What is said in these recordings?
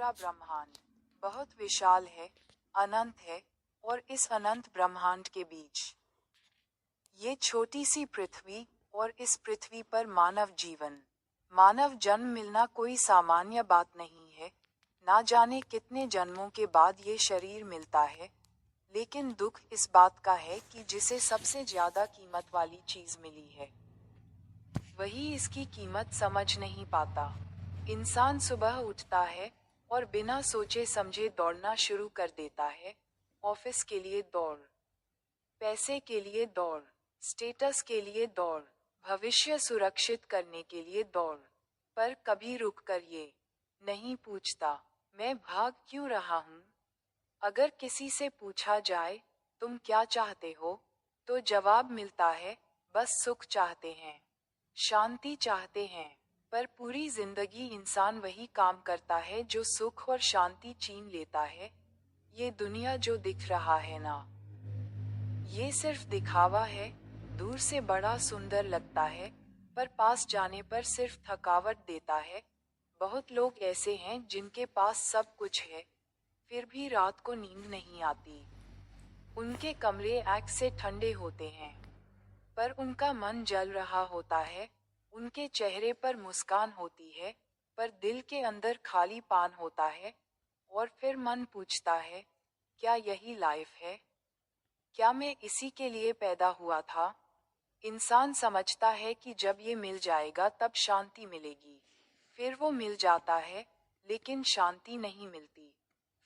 पूरा ब्रह्मांड बहुत विशाल है, अनंत है, और इस अनंत ब्रह्मांड के बीच ये छोटी सी पृथ्वी, और इस पृथ्वी पर मानव जन्म मिलना कोई सामान्य बात नहीं है। ना जाने कितने जन्मों के बाद ये शरीर मिलता है, लेकिन दुख इस बात का है कि जिसे सबसे ज्यादा कीमत वाली चीज मिली है, वही इसकी कीमत समझ नहीं पाता। इंसान सुबह उठता है और बिना सोचे समझे दौड़ना शुरू कर देता है। ऑफिस के लिए दौड़, पैसे के लिए दौड़, स्टेटस के लिए दौड़, भविष्य सुरक्षित करने के लिए दौड़। पर कभी रुक कर ये नहीं पूछता, मैं भाग क्यों रहा हूं? अगर किसी से पूछा जाए, तुम क्या चाहते हो, तो जवाब मिलता है, बस सुख चाहते हैं, शांति चाहते हैं। पर पूरी जिंदगी इंसान वही काम करता है जो सुख और शांति छीन लेता है। ये दुनिया जो दिख रहा है ना, ये सिर्फ दिखावा है। दूर से बड़ा सुंदर लगता है, पर पास जाने पर सिर्फ थकावट देता है। बहुत लोग ऐसे हैं जिनके पास सब कुछ है, फिर भी रात को नींद नहीं आती। उनके कमरे आग से ठंडे होते हैं, पर उनका मन जल रहा होता है। उनके चेहरे पर मुस्कान होती है, पर दिल के अंदर खालीपन होता है। और फिर मन पूछता है, क्या यही लाइफ है? क्या मैं इसी के लिए पैदा हुआ था? इंसान समझता है कि जब ये मिल जाएगा तब शांति मिलेगी। फिर वो मिल जाता है, लेकिन शांति नहीं मिलती।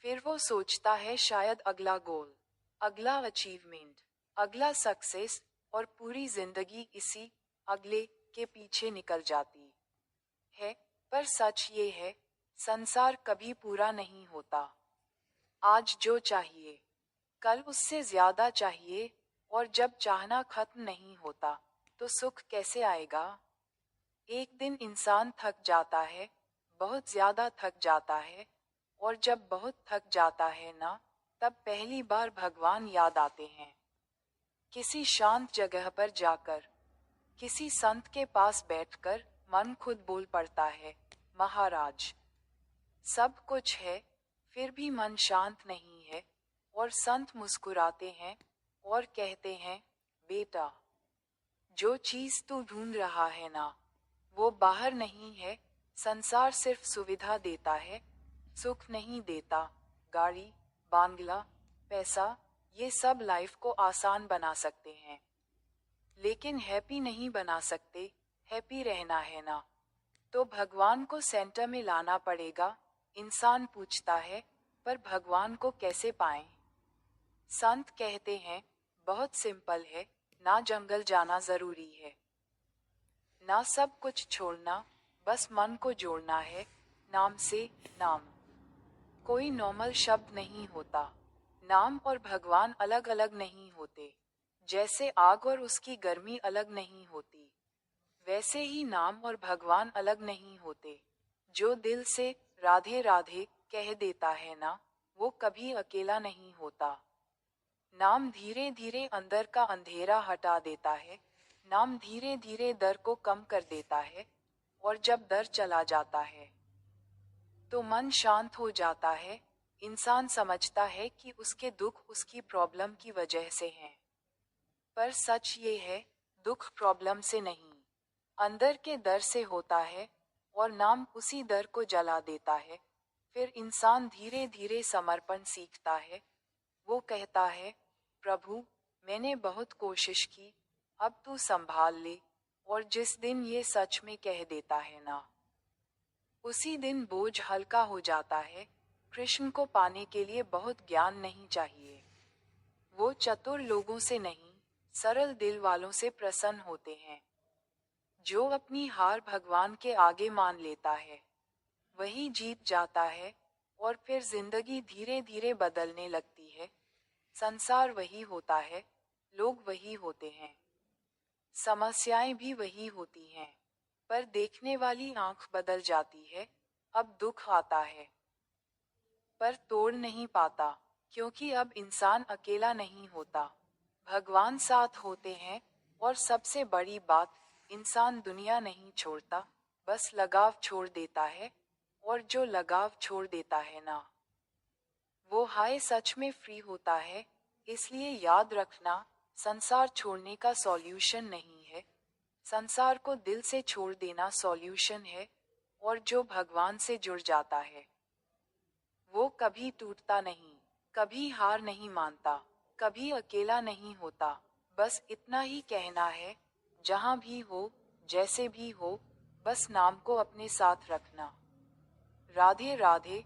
फिर वो सोचता है शायद अगला गोल, अगला अचीवमेंट, अगला सक्सेस, और पूरी जिंदगी इसी अगले के पीछे निकल जाती है। पर सच ये है, संसार कभी पूरा नहीं होता। आज जो चाहिए, कल उससे ज्यादा चाहिए, और जब चाहना खत्म नहीं होता, तो सुख कैसे आएगा? एक दिन इंसान थक जाता है, बहुत ज्यादा थक जाता है, और जब बहुत थक जाता है ना, तब पहली बार भगवान याद आते हैं। किसी शांत जगह पर जाकर, किसी संत के पास बैठकर मन खुद बोल पड़ता है, महाराज, सब कुछ है, फिर भी मन शांत नहीं है। और संत मुस्कुराते हैं और कहते हैं, बेटा, जो चीज तू ढूंढ रहा है ना, वो बाहर नहीं है। संसार सिर्फ सुविधा देता है, सुख नहीं देता। गाड़ी, बांग्ला, पैसा, ये सब लाइफ को आसान बना सकते हैं, लेकिन हैप्पी नहीं बना सकते। हैप्पी रहना है ना, तो भगवान को सेंटर में लाना पड़ेगा। इंसान पूछता है, पर भगवान को कैसे पाएं? संत कहते हैं, बहुत सिंपल है, ना जंगल जाना जरूरी है, ना सब कुछ छोड़ना, बस मन को जोड़ना है नाम से। नाम कोई नॉर्मल शब्द नहीं होता। नाम और भगवान अलग अलग नहीं होते। जैसे आग और उसकी गर्मी अलग नहीं होती, वैसे ही नाम और भगवान अलग नहीं होते। जो दिल से राधे राधे कह देता है ना, वो कभी अकेला नहीं होता। नाम धीरे धीरे अंदर का अंधेरा हटा देता है। नाम धीरे धीरे डर को कम कर देता है, और जब डर चला जाता है, तो मन शांत हो जाता है। इंसान समझता है कि उसके दुख उसकी प्रॉब्लम की वजह से हैं। पर सच ये है, दुख प्रॉब्लम से नहीं, अंदर के डर से होता है, और नाम उसी डर को जला देता है। फिर इंसान धीरे धीरे समर्पण सीखता है। वो कहता है, प्रभु, मैंने बहुत कोशिश की, अब तू संभाल ले। और जिस दिन ये सच में कह देता है ना, उसी दिन बोझ हल्का हो जाता है। कृष्ण को पाने के लिए बहुत ज्ञान नहीं चाहिए। वो चतुर लोगों से नहीं, सरल दिल वालों से प्रसन्न होते हैं। जो अपनी हार भगवान के आगे मान लेता है, वही जीत जाता है। और फिर जिंदगी धीरे धीरे बदलने लगती है। संसार वही होता है, लोग वही होते हैं, समस्याएं भी वही होती हैं, पर देखने वाली आंख बदल जाती है। अब दुख आता है, पर तोड़ नहीं पाता, क्योंकि अब इंसान अकेला नहीं होता, भगवान साथ होते हैं। और सबसे बड़ी बात, इंसान दुनिया नहीं छोड़ता, बस लगाव छोड़ देता है। और जो लगाव छोड़ देता है ना, वो हाय सच में फ्री होता है। इसलिए याद रखना, संसार छोड़ने का सॉल्यूशन नहीं है, संसार को दिल से छोड़ देना सॉल्यूशन है। और जो भगवान से जुड़ जाता है वो कभी टूटता नहीं, कभी हार नहीं मानता, कभी अकेला नहीं होता। बस इतना ही कहना है, जहां भी हो, जैसे भी हो, बस नाम को अपने साथ रखना। राधे राधे।